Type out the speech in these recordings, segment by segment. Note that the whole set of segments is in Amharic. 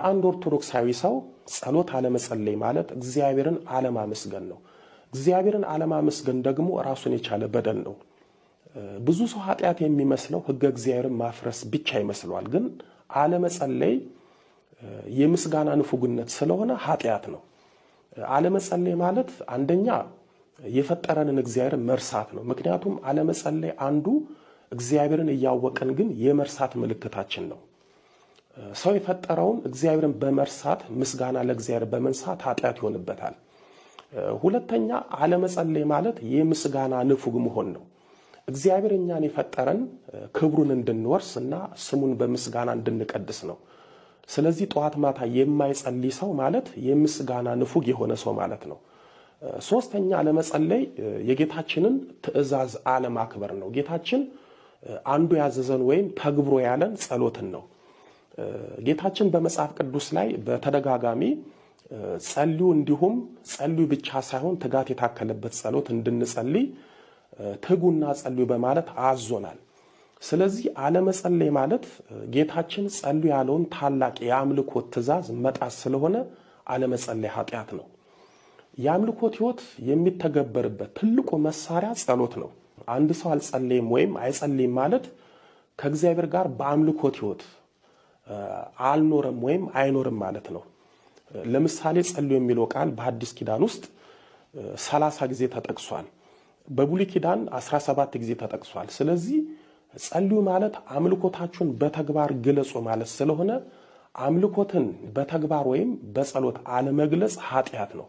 ለአንድ ኦርቶዶክሳዊ ሰው ጸሎት አለመጸለይ ማለት እግዚአብሔርን አለማመስገን ነው። እግዚአብሔርን አለማመስገን ደግሞ ራሱን የቻለ በደል ነው። ብዙ ሰው ኃጢአት የሚመስለው ሕገ እግዚአብሔርን ማፍረስ ብቻ ይመስለዋል። ግን አለመጸለይ የምስጋና ንፉግነት ስለሆነ ኃጢአት ነው። አለመጸለይ ማለት አንደኛ የፈጠረንን እግዚአብሔር መርሳት ነው። ምክንያቱም አለመጸለይ አንዱ እግዚአብሔርን እያወቀን ግን የመርሳት ምልክታችን ነው። ሰው የፈጠረውን እግዚአብሔርን በመርሳት ምስጋና ለእግዚአብሔር በመንሳት ኃጢአት ይሆንበታል። ሁለተኛ አለመጸለይ ማለት የምስጋና ንፉግ መሆን ነው። እግዚአብሔር እኛን የፈጠረን ክብሩን እንድንወርስ እና ስሙን በምስጋና እንድንቀድስ ነው። ስለዚህ ጠዋት ማታ የማይጸልይ ሰው ማለት የምስጋና ንፉግ የሆነ ሰው ማለት ነው። ሶስተኛ አለመጸለይ የጌታችንን ትእዛዝ አለማክበር ነው። ጌታችን አንዱ ያዘዘን ወይም ተግብሮ ያለን ጸሎትን ነው። ጌታችን በመጽሐፍ ቅዱስ ላይ በተደጋጋሚ ጸልዩ፣ እንዲሁም ጸልዩ ብቻ ሳይሆን ትጋት የታከለበት ጸሎት እንድንጸልይ ትጉና ጸልዩ በማለት አዞናል። ስለዚህ አለመጸለይ ማለት ጌታችን ጸልዩ ያለውን ታላቅ የአምልኮት ትእዛዝ መጣስ ስለሆነ አለመጸለይ ኃጢአት ነው። የአምልኮት ሕይወት የሚተገበርበት ትልቁ መሳሪያ ጸሎት ነው። አንድ ሰው አልጸለይም ወይም አይጸልይም ማለት ከእግዚአብሔር ጋር በአምልኮት ሕይወት አልኖረም ወይም አይኖርም ማለት ነው። ለምሳሌ ጸልዩ የሚለው ቃል በሐዲስ ኪዳን ውስጥ 30 ጊዜ ተጠቅሷል። በብሉይ ኪዳን 17 ጊዜ ተጠቅሷል። ስለዚህ ጸልዩ ማለት አምልኮታችሁን በተግባር ግለጹ ማለት ስለሆነ አምልኮትን በተግባር ወይም በጸሎት አለመግለጽ ኃጢአት ነው።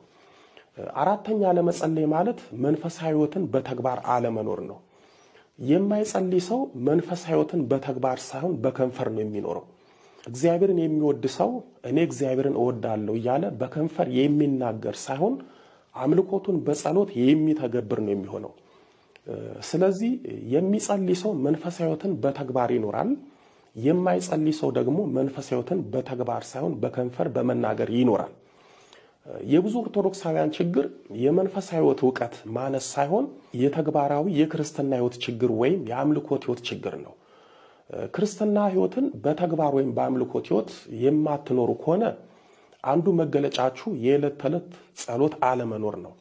አራተኛ አለመጸለይ ማለት መንፈሳዊ ሕይወትን በተግባር አለመኖር ነው። የማይጸልይ ሰው መንፈሳዊ ሕይወትን በተግባር ሳይሆን በከንፈር ነው የሚኖረው። እግዚአብሔርን የሚወድ ሰው እኔ እግዚአብሔርን እወዳለሁ እያለ በከንፈር የሚናገር ሳይሆን አምልኮቱን በጸሎት የሚተገብር ነው የሚሆነው። ስለዚህ የሚጸልይ ሰው መንፈሳዊ ሕይወትን በተግባር ይኖራል። የማይጸልይ ሰው ደግሞ መንፈሳዊ ሕይወትን በተግባር ሳይሆን በከንፈር በመናገር ይኖራል። የብዙ ኦርቶዶክሳውያን ችግር የመንፈሳዊ ሕይወት ዕውቀት ማነስ ሳይሆን የተግባራዊ የክርስትና ሕይወት ችግር ወይም የአምልኮት ሕይወት ችግር ነው። ክርስትና ሕይወትን በተግባር ወይም በአምልኮት ሕይወት የማትኖሩ ከሆነ አንዱ መገለጫችሁ የዕለት ተዕለት ጸሎት አለመኖር ነው።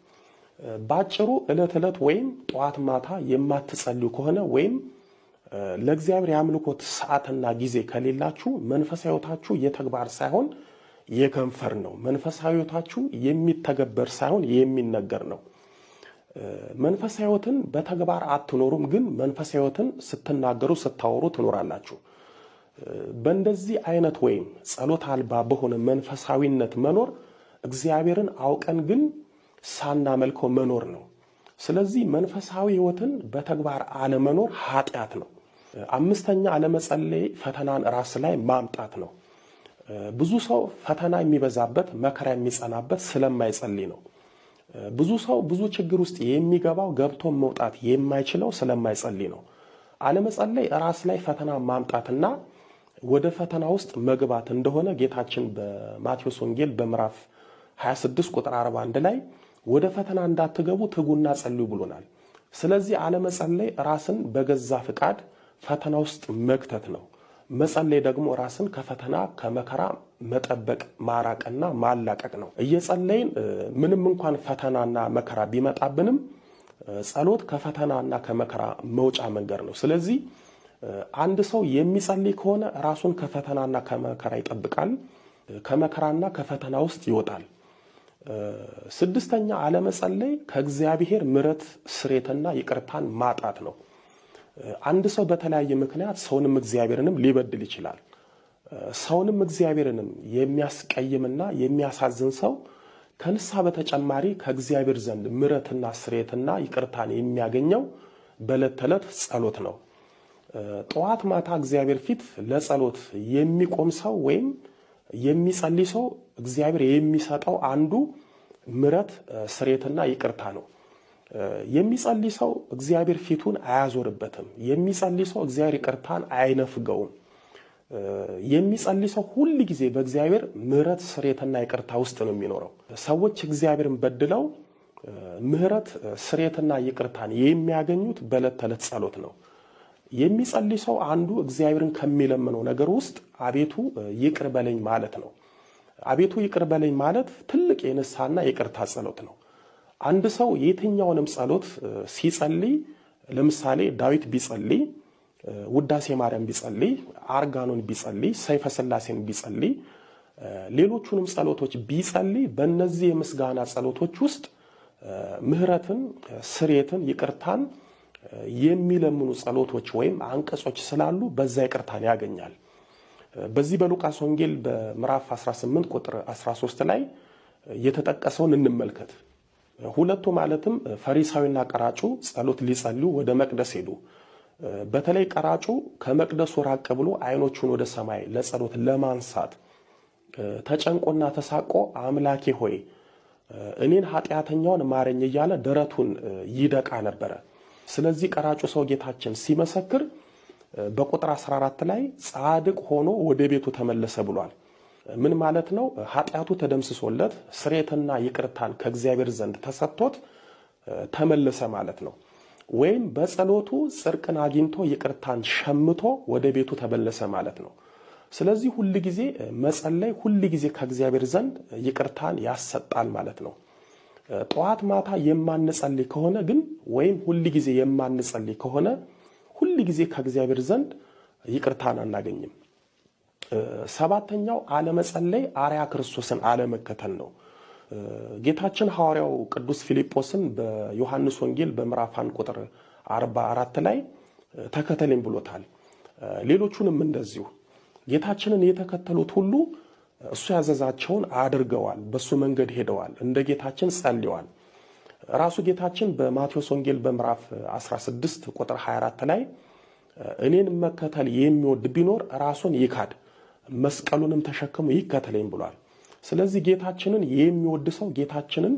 ባጭሩ ዕለት ዕለት ወይም ጠዋት ማታ የማትጸልዩ ከሆነ ወይም ለእግዚአብሔር የአምልኮት ሰዓትና ጊዜ ከሌላችሁ መንፈሳዊ ሕይወታችሁ የተግባር ሳይሆን የከንፈር ነው። መንፈሳዊ ሕይወታችሁ የሚተገበር ሳይሆን የሚነገር ነው። መንፈሳዊ ሕይወትን በተግባር አትኖሩም፣ ግን መንፈሳዊ ሕይወትን ስትናገሩ ስታወሩ ትኖራላችሁ። በእንደዚህ አይነት ወይም ጸሎት አልባ በሆነ መንፈሳዊነት መኖር እግዚአብሔርን አውቀን ግን ሳናመልከው መኖር ነው። ስለዚህ መንፈሳዊ ሕይወትን በተግባር አለመኖር ኃጢአት ነው። አምስተኛ አለመጸለይ ፈተናን ራስ ላይ ማምጣት ነው። ብዙ ሰው ፈተና የሚበዛበት መከራ የሚጸናበት ስለማይጸልይ ነው። ብዙ ሰው ብዙ ችግር ውስጥ የሚገባው ገብቶ መውጣት የማይችለው ስለማይጸልይ ነው። አለመጸለይ ራስ ላይ ፈተና ማምጣትና ወደ ፈተና ውስጥ መግባት እንደሆነ ጌታችን በማቴዎስ ወንጌል በምዕራፍ 26 ቁጥር 41 ላይ ወደ ፈተና እንዳትገቡ ትጉና ጸልዩ ብሎናል። ስለዚህ አለመጸለይ ራስን በገዛ ፍቃድ ፈተና ውስጥ መክተት ነው። መጸለይ ደግሞ ራስን ከፈተና ከመከራ መጠበቅ ማራቅና ማላቀቅ ነው። እየጸለይን ምንም እንኳን ፈተናና መከራ ቢመጣብንም ጸሎት ከፈተናና ከመከራ መውጫ መንገድ ነው። ስለዚህ አንድ ሰው የሚጸልይ ከሆነ ራሱን ከፈተናና ከመከራ ይጠብቃል፣ ከመከራና ከፈተና ውስጥ ይወጣል። ስድስተኛ አለመጸለይ ከእግዚአብሔር ምሕረት ስሬትና ይቅርታን ማጣት ነው። አንድ ሰው በተለያየ ምክንያት ሰውንም እግዚአብሔርንም ሊበድል ይችላል። ሰውንም እግዚአብሔርንም የሚያስቀይምና የሚያሳዝን ሰው ከንስሐ በተጨማሪ ከእግዚአብሔር ዘንድ ምሕረትና ስሬትና ይቅርታን የሚያገኘው በዕለት ተዕለት ጸሎት ነው። ጠዋት ማታ እግዚአብሔር ፊት ለጸሎት የሚቆም ሰው ወይም የሚጸልይ ሰው እግዚአብሔር የሚሰጠው አንዱ ምሕረት ስሬትና ይቅርታ ነው። የሚጸልይ ሰው እግዚአብሔር ፊቱን አያዞርበትም። የሚጸልይ ሰው እግዚአብሔር ይቅርታን አይነፍገውም። የሚጸልይ ሰው ሁል ጊዜ በእግዚአብሔር ምሕረት ስሬትና ይቅርታ ውስጥ ነው የሚኖረው። ሰዎች እግዚአብሔርን በድለው ምሕረት ስሬትና ይቅርታን የሚያገኙት በዕለት ተዕለት ጸሎት ነው። የሚጸልይ ሰው አንዱ እግዚአብሔርን ከሚለምነው ነገር ውስጥ አቤቱ ይቅር በለኝ ማለት ነው። አቤቱ ይቅር በለኝ ማለት ትልቅ የንስሐና የይቅርታ ጸሎት ነው። አንድ ሰው የትኛውንም ጸሎት ሲጸልይ ለምሳሌ ዳዊት ቢጸልይ፣ ውዳሴ ማርያም ቢጸልይ፣ አርጋኖን ቢጸልይ፣ ሰይፈ ሥላሴን ቢጸልይ፣ ሌሎቹንም ጸሎቶች ቢጸልይ በእነዚህ የምስጋና ጸሎቶች ውስጥ ምህረትን፣ ስርየትን፣ ይቅርታን የሚለምኑ ጸሎቶች ወይም አንቀጾች ስላሉ በዛ ይቅርታን ያገኛል። በዚህ በሉቃስ ወንጌል በምዕራፍ 18 ቁጥር 13 ላይ የተጠቀሰውን እንመልከት። ሁለቱ ማለትም ፈሪሳዊና ቀራጩ ጸሎት ሊጸልዩ ወደ መቅደስ ሄዱ። በተለይ ቀራጩ ከመቅደሱ ራቅ ብሎ አይኖቹን ወደ ሰማይ ለጸሎት ለማንሳት ተጨንቆና ተሳቆ አምላኬ ሆይ እኔን ኃጢአተኛውን ማረኝ እያለ ደረቱን ይደቃ ነበረ። ስለዚህ ቀራጩ ሰው ጌታችን ሲመሰክር በቁጥር 14 ላይ ጻድቅ ሆኖ ወደ ቤቱ ተመለሰ ብሏል። ምን ማለት ነው? ኃጢአቱ ተደምስሶለት ስርየትና ይቅርታን ከእግዚአብሔር ዘንድ ተሰጥቶት ተመለሰ ማለት ነው። ወይም በጸሎቱ ጽድቅን አግኝቶ ይቅርታን ሸምቶ ወደ ቤቱ ተመለሰ ማለት ነው። ስለዚህ ሁል ጊዜ መጸለይ ሁል ጊዜ ከእግዚአብሔር ዘንድ ይቅርታን ያሰጣል ማለት ነው። ጠዋት ማታ የማንጸልይ ከሆነ ግን ወይም ሁል ጊዜ የማንጸልይ ከሆነ ሁል ጊዜ ከእግዚአብሔር ዘንድ ይቅርታን አናገኝም። ሰባተኛው አለመጸለይ አርያ ክርስቶስን አለመከተል ነው። ጌታችን ሐዋርያው ቅዱስ ፊልጶስን በዮሐንስ ወንጌል በምዕራፍ 1 ቁጥር 44 ላይ ተከተለኝ ብሎታል። ሌሎቹንም እንደዚሁ ጌታችንን የተከተሉት ሁሉ እሱ ያዘዛቸውን አድርገዋል፣ በሱ መንገድ ሄደዋል፣ እንደ ጌታችን ጸልየዋል። ራሱ ጌታችን በማቴዎስ ወንጌል በምዕራፍ 16 ቁጥር 24 ላይ እኔን መከተል የሚወድ ቢኖር ራሱን ይካድ መስቀሉንም ተሸክሞ ይከተለኝ ብሏል። ስለዚህ ጌታችንን የሚወድ ሰው ጌታችንን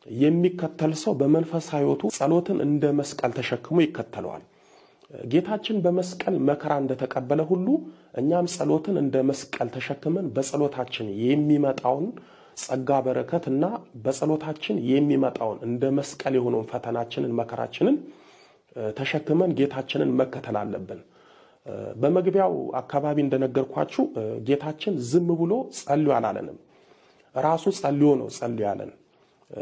የሚከተል ሰው በመንፈሳዊ ሕይወቱ ጸሎትን እንደ መስቀል ተሸክሞ ይከተለዋል። ጌታችን በመስቀል መከራ እንደተቀበለ ሁሉ እኛም ጸሎትን እንደ መስቀል ተሸክመን በጸሎታችን የሚመጣውን ጸጋ በረከት እና በጸሎታችን የሚመጣውን እንደ መስቀል የሆነውን ፈተናችንን መከራችንን ተሸክመን ጌታችንን መከተል አለብን። በመግቢያው አካባቢ እንደነገርኳችሁ ጌታችን ዝም ብሎ ጸልዩ አላለንም። ራሱ ጸልዮ ነው ጸልዩ ያለን።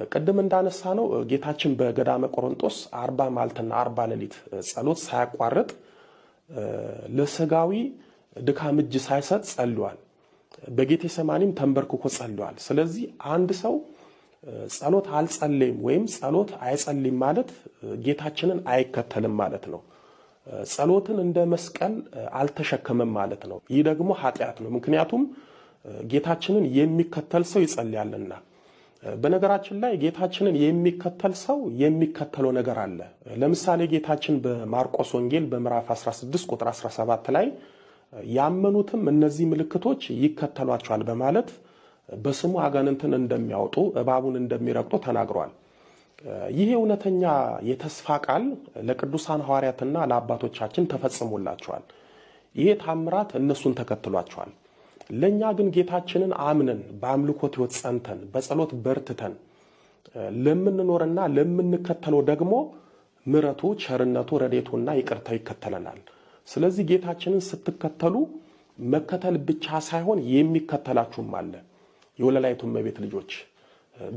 ቅድም እንዳነሳ ነው ጌታችን በገዳመ ቆሮንጦስ 40 መዓልትና 40 ሌሊት ጸሎት ሳያቋርጥ ለስጋዊ ድካም እጅ ሳይሰጥ ጸልዩዋል። በጌቴሰማኒም ተንበርክኮ ጸልዩዋል። ስለዚህ አንድ ሰው ጸሎት አልጸለይም ወይም ጸሎት አይጸልይም ማለት ጌታችንን አይከተልም ማለት ነው። ጸሎትን እንደ መስቀል አልተሸከመም ማለት ነው። ይህ ደግሞ ኃጢአት ነው። ምክንያቱም ጌታችንን የሚከተል ሰው ይጸልያልና። በነገራችን ላይ ጌታችንን የሚከተል ሰው የሚከተለው ነገር አለ። ለምሳሌ ጌታችን በማርቆስ ወንጌል በምዕራፍ 16 ቁጥር 17 ላይ ያመኑትም እነዚህ ምልክቶች ይከተሏቸዋል በማለት በስሙ አጋንንትን እንደሚያወጡ እባቡን እንደሚረግጡ ተናግሯል። ይህ እውነተኛ የተስፋ ቃል ለቅዱሳን ሐዋርያትና ለአባቶቻችን ተፈጽሞላቸዋል። ይሄ ታምራት እነሱን ተከትሏቸዋል። ለኛ ግን ጌታችንን አምነን በአምልኮት ሕይወት ጸንተን በጸሎት በርትተን ለምንኖርና ለምንከተለው ደግሞ ምሕረቱ፣ ቸርነቱ፣ ረድኤቱና ይቅርታው ይከተለናል። ስለዚህ ጌታችንን ስትከተሉ መከተል ብቻ ሳይሆን የሚከተላችሁም አለ። የወለላይቱ እመቤት ልጆች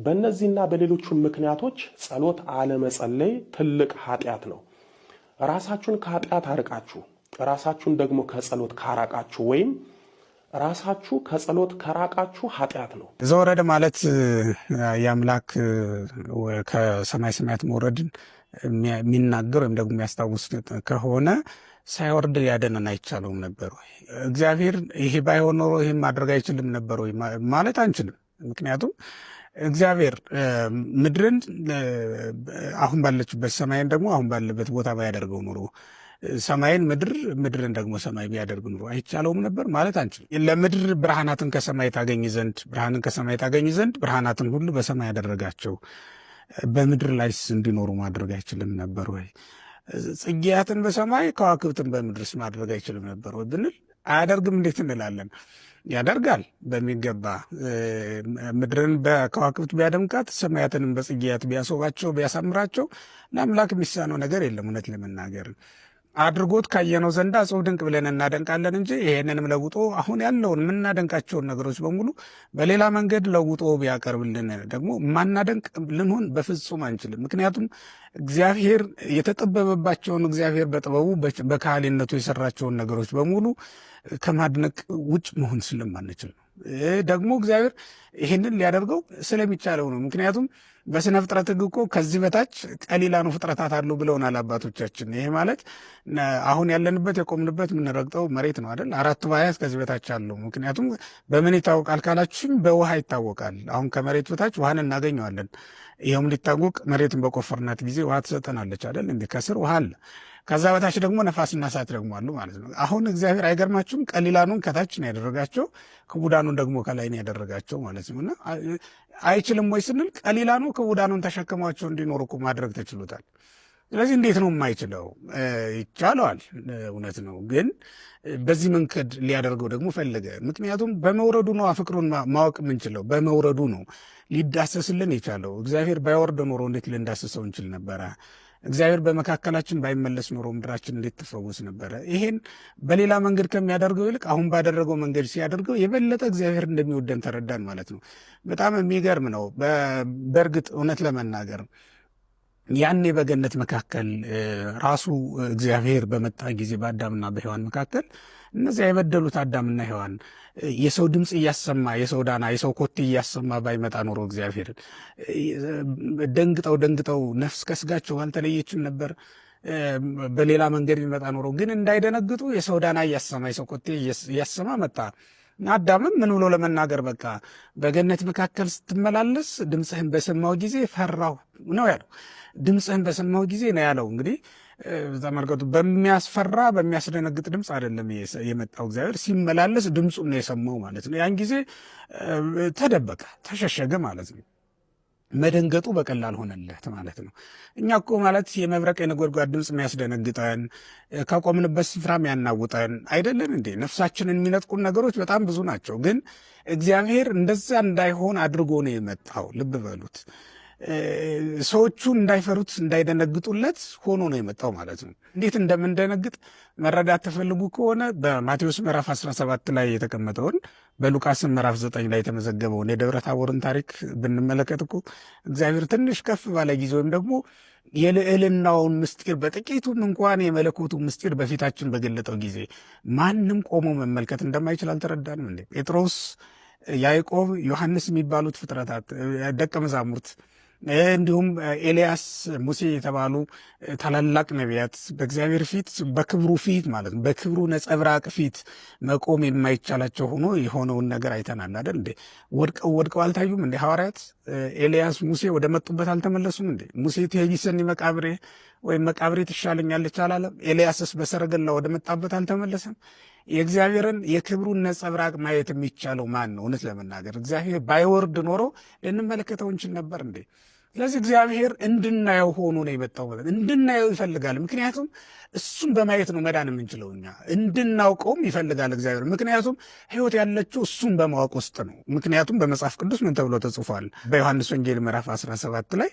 በእነዚህና በሌሎቹም ምክንያቶች ጸሎት አለመጸለይ ትልቅ ኃጢአት ነው። ራሳችሁን ከኃጢአት አርቃችሁ ራሳችሁን ደግሞ ከጸሎት ካራቃችሁ ወይም ራሳችሁ ከጸሎት ከራቃችሁ ኃጢአት ነው። ዘወረደ ማለት የአምላክ ከሰማይ ሰማያት መውረድን የሚናገር ወይም ደግሞ የሚያስታውስ ከሆነ ሳይወርድ ያደነን አይቻለውም ነበር ወይ? እግዚአብሔር ይሄ ባይሆን ኖሮ ይህን ማድረግ አይችልም ነበር ወይ ማለት አንችልም። ምክንያቱም እግዚአብሔር ምድርን አሁን ባለችበት ሰማይን ደግሞ አሁን ባለበት ቦታ ባያደርገው ኖሮ ሰማይን ምድር ምድርን ደግሞ ሰማይ ቢያደርግ ኑሮ አይቻለውም ነበር ማለት አንችልም። ለምድር ብርሃናትን ከሰማይ ታገኝ ዘንድ ብርሃንን ከሰማይ ታገኝ ዘንድ ብርሃናትን ሁሉ በሰማይ ያደረጋቸው በምድር ላይስ እንዲኖሩ ማድረግ አይችልም ነበር ወይ? ጽጌያትን በሰማይ ከዋክብትን በምድርስ ማድረግ አይችልም ነበር ወይ ብንል አያደርግም እንዴት እንላለን? ያደርጋል በሚገባ። ምድርን በከዋክብት ቢያደምቃት ሰማያትንም በጽጌያት ቢያስውባቸው ቢያሳምራቸው ለአምላክ የሚሳነው ነገር የለም። እውነት ለመናገር አድርጎት ካየነው ዘንዳ እጹብ ድንቅ ብለን እናደንቃለን እንጂ ይሄንንም ለውጦ አሁን ያለውን የምናደንቃቸውን ነገሮች በሙሉ በሌላ መንገድ ለውጦ ቢያቀርብልን ደግሞ ማናደንቅ ልንሆን በፍጹም አንችልም። ምክንያቱም እግዚአብሔር የተጠበበባቸውን እግዚአብሔር በጥበቡ በካህሊነቱ የሰራቸውን ነገሮች በሙሉ ከማድነቅ ውጭ መሆን ስለማንችል ነው። ደግሞ እግዚአብሔር ይህንን ሊያደርገው ስለሚቻለው ነው። ምክንያቱም በስነ ፍጥረት ሕግ እኮ ከዚህ በታች ቀሊላኑ ፍጥረታት አሉ ብለውናል አባቶቻችን። ይሄ ማለት አሁን ያለንበት የቆምንበት የምንረግጠው መሬት ነው አይደል? 4 ባሕርያት ከዚህ በታች አሉ። ምክንያቱም በምን ይታወቃል ካላችሁም በውሃ ይታወቃል። አሁን ከመሬት በታች ውሃን እናገኘዋለን። ይኸውም ሊታወቅ መሬትን በቆፈርናት ጊዜ ውሃ ትሰጠናለች አይደል? እንዲህ ከስር ውሃ አለ። ከዛ በታች ደግሞ ነፋስና እሳት ደግሞ አሉ ማለት ነው። አሁን እግዚአብሔር አይገርማችሁም? ቀሊላኑን ከታች ነው ያደረጋቸው፣ ክቡዳኑን ደግሞ ከላይ ነው ያደረጋቸው ማለት ነው። እና አይችልም ወይ ስንል ቀሊላኑ ክቡዳኑን ተሸክሟቸው እንዲኖሩ እኮ ማድረግ ተችሎታል። ስለዚህ እንዴት ነው የማይችለው? ይቻለዋል፣ እውነት ነው። ግን በዚህ መንገድ ሊያደርገው ደግሞ ፈለገ። ምክንያቱም በመውረዱ ነው ፍቅሩን ማወቅ የምንችለው፣ በመውረዱ ነው ሊዳሰስልን የቻለው። እግዚአብሔር ባይወርድ ኖሮ እንዴት ልንዳስሰው እንችል ነበረ? እግዚአብሔር በመካከላችን ባይመለስ ኖሮ ምድራችን እንዴት ትፈወስ ነበረ? ይሄን በሌላ መንገድ ከሚያደርገው ይልቅ አሁን ባደረገው መንገድ ሲያደርገው የበለጠ እግዚአብሔር እንደሚወደን ተረዳን ማለት ነው። በጣም የሚገርም ነው። በእርግጥ እውነት ለመናገር ያኔ በገነት መካከል ራሱ እግዚአብሔር በመጣ ጊዜ በአዳምና በሔዋን መካከል እነዚያ የበደሉት አዳምና ሔዋን የሰው ድምፅ እያሰማ የሰው ዳና የሰው ኮቴ እያሰማ ባይመጣ ኖሮ እግዚአብሔር ደንግጠው ነፍስ ከስጋቸው አልተለየችም ነበር። በሌላ መንገድ ቢመጣ ኖሮ ግን እንዳይደነግጡ የሰው ዳና እያሰማ የሰው ኮቴ እያሰማ መጣ። አዳምም ምን ብሎ ለመናገር በቃ በገነት መካከል ስትመላለስ ድምፅህን በሰማው ጊዜ ፈራሁ ነው ያለው። ድምፅህን በሰማው ጊዜ ነው ያለው። እንግዲህ ተመልከቱ፣ በሚያስፈራ በሚያስደነግጥ ድምፅ አይደለም የመጣው። እግዚአብሔር ሲመላለስ ድምፁን ነው የሰማው ማለት ነው። ያን ጊዜ ተደበቀ፣ ተሸሸገ ማለት ነው። መደንገጡ በቀላል ሆነለት ማለት ነው። እኛ እኮ ማለት የመብረቅ የነጎድጓድ ድምፅ የሚያስደነግጠን ከቆምንበት ስፍራም ያናውጠን አይደለን እንዴ? ነፍሳችንን የሚነጥቁን ነገሮች በጣም ብዙ ናቸው። ግን እግዚአብሔር እንደዛ እንዳይሆን አድርጎ ነው የመጣው። ልብ በሉት። ሰዎቹ እንዳይፈሩት እንዳይደነግጡለት ሆኖ ነው የመጣው ማለት ነው። እንዴት እንደምንደነግጥ መረዳት ተፈልጉ ከሆነ በማቴዎስ ምዕራፍ 17 ላይ የተቀመጠውን በሉቃስ ምዕራፍ 9 ላይ የተመዘገበውን የደብረ ታቦርን ታሪክ ብንመለከት እኮ እግዚአብሔር ትንሽ ከፍ ባለ ጊዜ ወይም ደግሞ የልዕልናውን ምስጢር በጥቂቱም እንኳን የመለኮቱ ምስጢር በፊታችን በገለጠው ጊዜ ማንም ቆሞ መመልከት እንደማይችል አልተረዳንም እንዴ? ጴጥሮስ፣ ያዕቆብ፣ ዮሐንስ የሚባሉት ፍጥረታት ደቀ መዛሙርት እንዲሁም ኤልያስ፣ ሙሴ የተባሉ ታላላቅ ነቢያት በእግዚአብሔር ፊት በክብሩ ፊት ማለት ነው በክብሩ ነጸብራቅ ፊት መቆም የማይቻላቸው ሆኖ የሆነውን ነገር አይተናል አይደል እንዴ? ወድቀው አልታዩም እንዴ? ሐዋርያት ኤልያስ፣ ሙሴ ወደ መጡበት አልተመለሱም እንዴ? ሙሴ ትሄጊሰኒ መቃብሬ ወይም መቃብሬ ትሻለኛለች አላለም? ኤልያስስ በሰረገላ ወደ መጣበት አልተመለሰም? የእግዚአብሔርን የክብሩን ነጸብራቅ ማየት የሚቻለው ማን ነው? እውነት ለመናገር እግዚአብሔር ባይወርድ ኖሮ ልንመለከተው እንችል ነበር እንዴ? ስለዚህ እግዚአብሔር እንድናየው ሆኖ ነው የመጣው ማለት እንድናየው ይፈልጋል። ምክንያቱም እሱን በማየት ነው መዳን የምንችለው። እኛ እንድናውቀውም ይፈልጋል እግዚአብሔር። ምክንያቱም ሕይወት ያለችው እሱን በማወቅ ውስጥ ነው። ምክንያቱም በመጽሐፍ ቅዱስ ምን ተብሎ ተጽፏል? በዮሐንስ ወንጌል ምዕራፍ 17 ላይ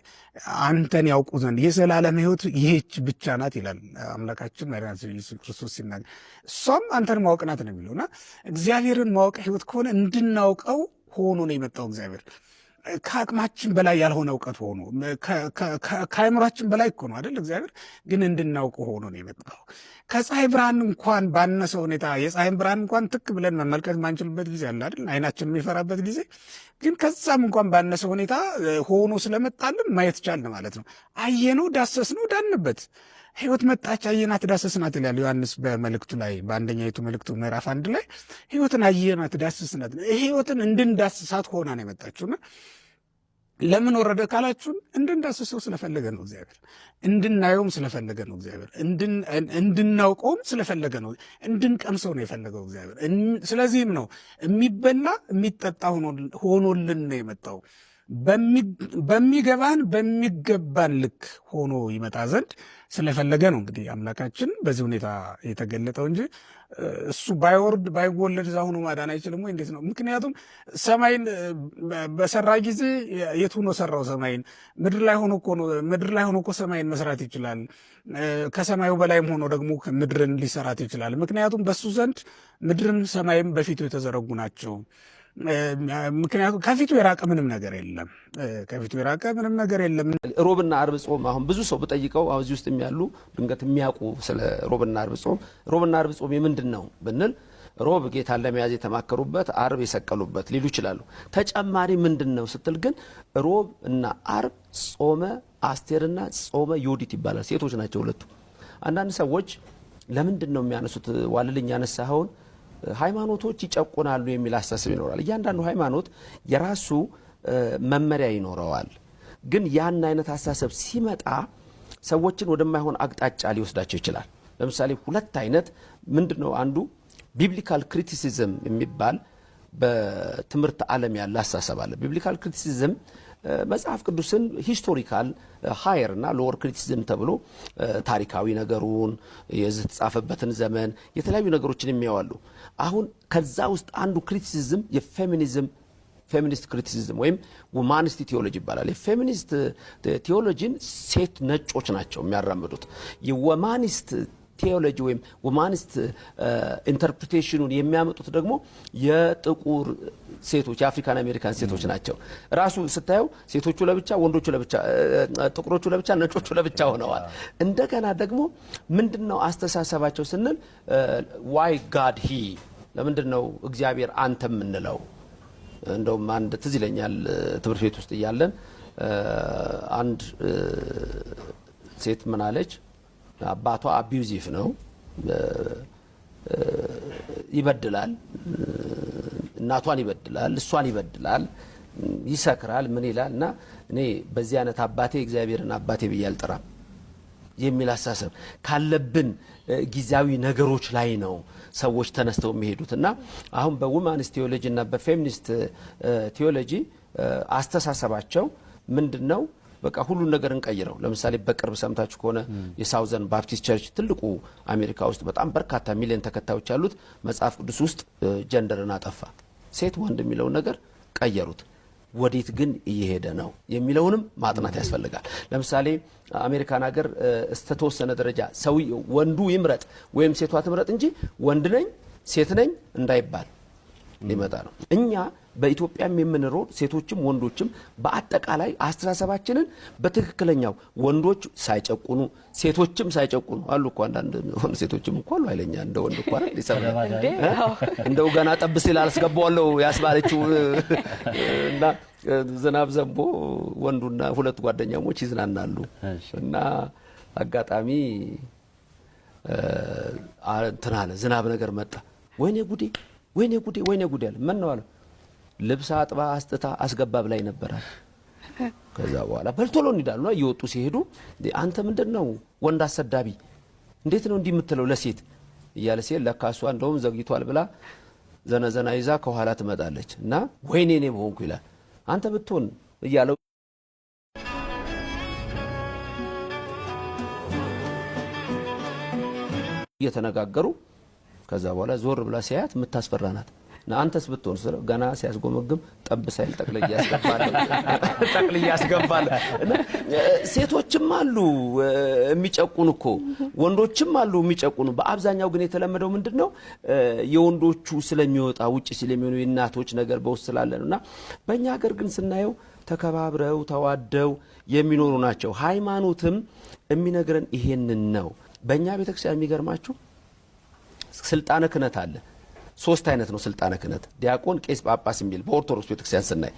አንተን ያውቁ ዘንድ የዘላለም ሕይወት ይህች ብቻ ናት ይላል አምላካችን መድኃኒታችን ኢየሱስ ክርስቶስ ሲናገር። እሷም አንተን ማወቅ ናት ነው የሚለውና እግዚአብሔርን ማወቅ ሕይወት ከሆነ እንድናውቀው ሆኖ ነው የመጣው እግዚአብሔር። ከአቅማችን በላይ ያልሆነ እውቀት ሆኖ ከአእምሯችን በላይ እኮ ነው አይደል? እግዚአብሔር ግን እንድናውቀው ሆኖ ነው የመጣው። ከፀሐይ ብርሃን እንኳን ባነሰ ሁኔታ የፀሐይን ብርሃን እንኳን ትክ ብለን መመልከት ማንችልበት ጊዜ አለ አይደል? አይናችን የሚፈራበት ጊዜ። ግን ከዛም እንኳን ባነሰ ሁኔታ ሆኖ ስለመጣልን ማየት ቻልን ማለት ነው። አየነው፣ ዳሰስነው፣ ዳንበት። ሕይወት መጣች፣ አየናት፣ ዳሰስናት ይላል ዮሐንስ በመልእክቱ ላይ በአንደኛይቱ መልእክቱ ምዕራፍ 1 ላይ ሕይወትን አየናት፣ ዳሰስናት። ሕይወትን እንድንዳስሳት ሆና ነው የመጣችውና ለምን ወረደ ካላችሁን እንድንዳስሰው ስለፈለገ ነው እግዚአብሔር። እንድናየውም ስለፈለገ ነው እግዚአብሔር። እንድናውቀውም ስለፈለገ ነው። እንድንቀምሰው ነው የፈለገው እግዚአብሔር። ስለዚህም ነው የሚበላ የሚጠጣ ሆኖልን ነው የመጣው። በሚገባን በሚገባን ልክ ሆኖ ይመጣ ዘንድ ስለፈለገ ነው እንግዲህ አምላካችን በዚህ ሁኔታ የተገለጠው እንጂ እሱ ባይወርድ ባይወለድ እዛ ሆኖ ማዳን አይችልም ወይ? እንዴት ነው? ምክንያቱም ሰማይን በሰራ ጊዜ የት ሆኖ ሰራው? ሰማይን ምድር ላይ ሆኖ እኮ ሰማይን መስራት ይችላል። ከሰማዩ በላይም ሆኖ ደግሞ ምድርን ሊሰራት ይችላል። ምክንያቱም በሱ ዘንድ ምድርን ሰማይም በፊቱ የተዘረጉ ናቸው። ምክንያቱም ከፊቱ የራቀ ምንም ነገር የለም። ከፊቱ የራቀ ምንም ነገር የለም። ሮብና አርብ ጾም አሁን ብዙ ሰው ብጠይቀው አሁን እዚህ ውስጥ ያሉ ድንገት የሚያውቁ ስለ ሮብና አርብ ጾም የምንድን ነው ብንል ሮብ ጌታን ለመያዝ የተማከሩበት፣ አርብ የሰቀሉበት ሊሉ ይችላሉ። ተጨማሪ ምንድን ነው ስትል ግን ሮብ እና አርብ ጾመ አስቴርና ጾመ ዮዲት ይባላል። ሴቶች ናቸው ሁለቱ። አንዳንድ ሰዎች ለምንድን ነው የሚያነሱት? ዋልልኝ ያነሳኸውን ሃይማኖቶች ይጨቁናሉ የሚል አስተሳሰብ ይኖራል። እያንዳንዱ ሃይማኖት የራሱ መመሪያ ይኖረዋል። ግን ያን አይነት አስተሳሰብ ሲመጣ ሰዎችን ወደማይሆን አቅጣጫ ሊወስዳቸው ይችላል። ለምሳሌ ሁለት አይነት ምንድነው? አንዱ ቢብሊካል ክሪቲሲዝም የሚባል በትምህርት ዓለም ያለ አስተሳሰብ አለ። ቢብሊካል ክሪቲሲዝም መጽሐፍ ቅዱስን ሂስቶሪካል ሃየር እና ሎወር ክሪቲሲዝም ተብሎ ታሪካዊ ነገሩን የተጻፈበትን ዘመን የተለያዩ ነገሮችን የሚያዋሉ። አሁን ከዛ ውስጥ አንዱ ክሪቲሲዝም ፌሚኒስት ክሪቲሲዝም ወይም ውማኒስት ቴዎሎጂ ይባላል። የፌሚኒስት ቴዎሎጂን ሴት ነጮች ናቸው የሚያራምዱት። የውማኒስት ቴዎሎጂ ወይም ውማኒስት ኢንተርፕሪቴሽኑን የሚያመጡት ደግሞ የጥቁር ሴቶች የአፍሪካን አሜሪካን ሴቶች ናቸው። ራሱ ስታየው ሴቶቹ ለብቻ፣ ወንዶቹ ለብቻ፣ ጥቁሮቹ ለብቻ፣ ነጮቹ ለብቻ ሆነዋል። እንደገና ደግሞ ምንድነው አስተሳሰባቸው ስንል ዋይ ጋድ ሂ ለምንድነው እግዚአብሔር አንተ የምንለው? እንደውም አንድ ትዝ ይለኛል ትምህርት ቤት ውስጥ እያለን አንድ ሴት ምን አለች? አባቷ አቢዩዚቭ ነው፣ ይበድላል፣ እናቷን ይበድላል፣ እሷን ይበድላል፣ ይሰክራል፣ ምን ይላል እና እኔ በዚህ አይነት አባቴ እግዚአብሔርን አባቴ ብዬ አልጠራም የሚል አስተሳሰብ ካለብን ጊዜያዊ ነገሮች ላይ ነው ሰዎች ተነስተው የሚሄዱት። እና አሁን በውማኒስት ቴዎሎጂ እና በፌሚኒስት ቴዎሎጂ አስተሳሰባቸው ምንድነው? በቃ ሁሉን ነገር እንቀይረው። ለምሳሌ በቅርብ ሰምታችሁ ከሆነ የሳውዘርን ባፕቲስት ቸርች ትልቁ አሜሪካ ውስጥ በጣም በርካታ ሚሊዮን ተከታዮች ያሉት መጽሐፍ ቅዱስ ውስጥ ጀንደርን አጠፋ፣ ሴት ወንድ የሚለውን ነገር ቀየሩት። ወዴት ግን እየሄደ ነው የሚለውንም ማጥናት ያስፈልጋል። ለምሳሌ አሜሪካን ሀገር እስከተወሰነ ደረጃ ሰው ወንዱ ይምረጥ ወይም ሴቷ ትምረጥ እንጂ ወንድ ነኝ ሴት ነኝ እንዳይባል ሊመጣ ነው። እኛ በኢትዮጵያም የምንኖር ሴቶችም ወንዶችም በአጠቃላይ አስተሳሰባችንን በትክክለኛው ወንዶች ሳይጨቁኑ ሴቶችም ሳይጨቁኑ አሉ እኮ አንዳንድ ሴቶችም እኮ አሉ አይለኛ እንደ ወንድ እኮ አይደል ይሰራል እንደው ገና ጠብ ሲል አልስገባዋለሁ ያስባለችው እና ዝናብ ዘንቦ ወንዱና ሁለት ጓደኛሞች ይዝናናሉ እና አጋጣሚ እንትን አለ ዝናብ ነገር መጣ። ወይኔ ጉዴ አለ። ምን ነው አለ? ልብስ አጥባ አስጥታ አስገባ ብላይ ነበራል። ከዛ በኋላ በልቶሎ እንዲዳሉና እየወጡ ሲሄዱ አንተ ምንድነው ወንድ አሰዳቢ እንዴት ነው እንዲህ የምትለው ለሴት እያለ ሲል ለካሷ እንደውም ዘግይቷል ብላ ዘነዘና ይዛ ከኋላ ትመጣለች እና ወይኔ እኔ በሆንኩ ይላል። አንተ ብትሆን እያለው እየተነጋገሩ ከዛ በኋላ ዞር ብላ ሲያያት የምታስፈራናት እና አንተስ ብትሆን ስለው ገና ሲያስጎመግም ጠብ ሳይል ጠቅልያ ያስገባል። ሴቶችም አሉ የሚጨቁኑ እኮ ወንዶችም አሉ የሚጨቁኑ። በአብዛኛው ግን የተለመደው ምንድነው የወንዶቹ ስለሚወጣ ውጪ ስለሚሆኑ የእናቶች ነገር በውስጥ ስላለ ነውና በእኛ ሀገር ግን ስናየው ተከባብረው ተዋደው የሚኖሩ ናቸው። ሃይማኖትም የሚነግረን ይሄንን ነው። በእኛ ቤተክርስቲያን የሚገርማችሁ ስልጣነ ክህነት አለ። ሶስት አይነት ነው ስልጣነ ክህነት፣ ዲያቆን፣ ቄስ፣ ጳጳስ የሚል በኦርቶዶክስ ቤተክርስቲያን ስናይ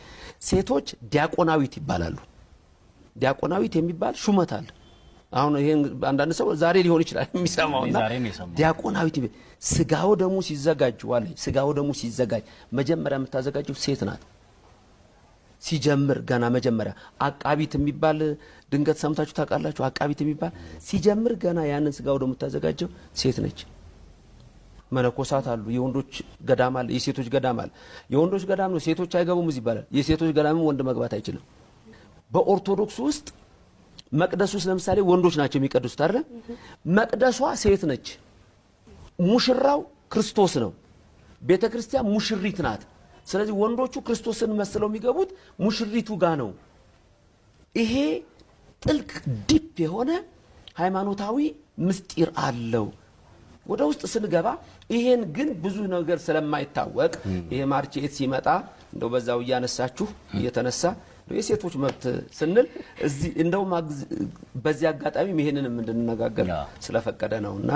ሴቶች ዲያቆናዊት ይባላሉ። ዲያቆናዊት የሚባል ሹመት አለ። አሁን ይሄን አንዳንድ ሰው ዛሬ ሊሆን ይችላል የሚሰማውና ዲያቆናዊት ስጋው ደሙ ሲዘጋጅ ስጋው ደሙ ሲዘጋጅ መጀመሪያ የምታዘጋጀው ሴት ናት። ሲጀምር ገና መጀመሪያ አቃቢት የሚባል ድንገት ሰምታችሁ ታውቃላችሁ? አቃቢት የሚባል ሲጀምር ገና ያንን ስጋው ደሙ የምታዘጋጀው ሴት ነች። መነኮሳት አሉ፣ የወንዶች ገዳም አለ፣ የሴቶች ገዳም አለ። የወንዶች ገዳም ነው ሴቶች አይገቡም እዚህ ይባላል። የሴቶች ገዳምም ወንድ መግባት አይችልም። በኦርቶዶክስ ውስጥ መቅደስ ውስጥ ለምሳሌ ወንዶች ናቸው የሚቀድሱት አይደል? መቅደሷ ሴት ነች። ሙሽራው ክርስቶስ ነው። ቤተክርስቲያን ሙሽሪት ናት። ስለዚህ ወንዶቹ ክርስቶስን መስለው የሚገቡት ሙሽሪቱ ጋር ነው። ይሄ ጥልቅ ዲፕ የሆነ ሃይማኖታዊ ምስጢር አለው። ወደ ውስጥ ስንገባ ይሄን ግን ብዙ ነገር ስለማይታወቅ ይሄ ማርች 8 ሲመጣ እንደው በዛው እያነሳችሁ እየተነሳ የሴቶች መብት ስንል እዚህ እንደው በዚህ አጋጣሚ ይሄንንም እንድንነጋገር ስለፈቀደ ነውና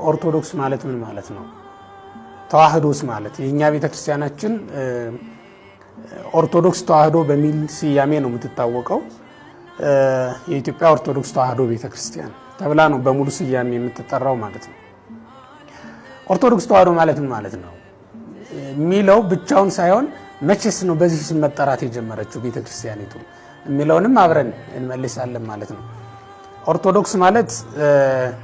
ኦርቶዶክስ ማለት ምን ማለት ነው? ተዋህዶስ ማለት የኛ ቤተክርስቲያናችን ኦርቶዶክስ ተዋህዶ በሚል ስያሜ ነው የምትታወቀው። የኢትዮጵያ ኦርቶዶክስ ተዋህዶ ቤተክርስቲያን ተብላ ነው በሙሉ ስያሜ የምትጠራው ማለት ነው። ኦርቶዶክስ ተዋህዶ ማለት ምን ማለት ነው የሚለው ብቻውን ሳይሆን መቼስ ነው በዚህ ስም መጠራት የጀመረችው ቤተክርስቲያኒቱ የሚለውንም አብረን እንመልሳለን ማለት ነው። ኦርቶዶክስ ማለት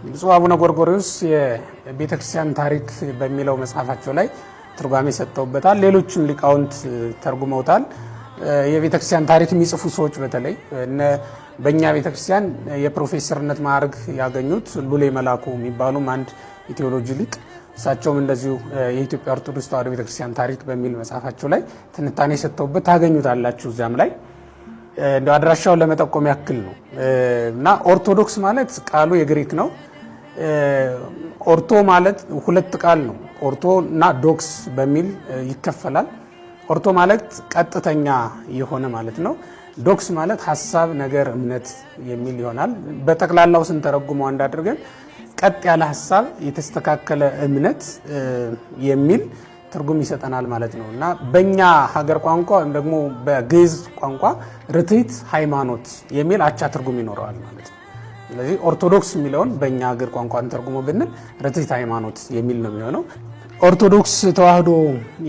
ብፁዕ አቡነ ጎርጎርዮስ የቤተክርስቲያን ታሪክ በሚለው መጽሐፋቸው ላይ ትርጓሜ ሰጥተውበታል። ሌሎችም ሊቃውንት ተርጉመውታል። የቤተክርስቲያን ታሪክ የሚጽፉ ሰዎች በተለይ በእኛ ቤተክርስቲያን የፕሮፌሰርነት ማዕረግ ያገኙት ሉሌ መላኩ የሚባሉም አንድ የቴዎሎጂ ሊቅ እሳቸውም እንደዚሁ የኢትዮጵያ ኦርቶዶክስ ተዋህዶ ቤተክርስቲያን ታሪክ በሚል መጽሐፋቸው ላይ ትንታኔ ሰጥተውበት ታገኙታላችሁ። እዚያም ላይ እንደ አድራሻውን ለመጠቆም ያክል ነው እና ኦርቶዶክስ ማለት ቃሉ የግሪክ ነው። ኦርቶ ማለት ሁለት ቃል ነው። ኦርቶ እና ዶክስ በሚል ይከፈላል። ኦርቶ ማለት ቀጥተኛ የሆነ ማለት ነው። ዶክስ ማለት ሐሳብ፣ ነገር፣ እምነት የሚል ይሆናል። በጠቅላላው ስንተረጉመው አንድ አድርገን ቀጥ ያለ ሐሳብ፣ የተስተካከለ እምነት የሚል ትርጉም ይሰጠናል ማለት ነው እና በእኛ ሀገር ቋንቋ ወይም ደግሞ በግዕዝ ቋንቋ ርትዕት ሃይማኖት የሚል አቻ ትርጉም ይኖረዋል ማለት ነው። ስለዚህ ኦርቶዶክስ የሚለውን በእኛ ሀገር ቋንቋ ተርጉሞ ብንል ርትዕት ሃይማኖት የሚል ነው የሚሆነው። ኦርቶዶክስ ተዋህዶ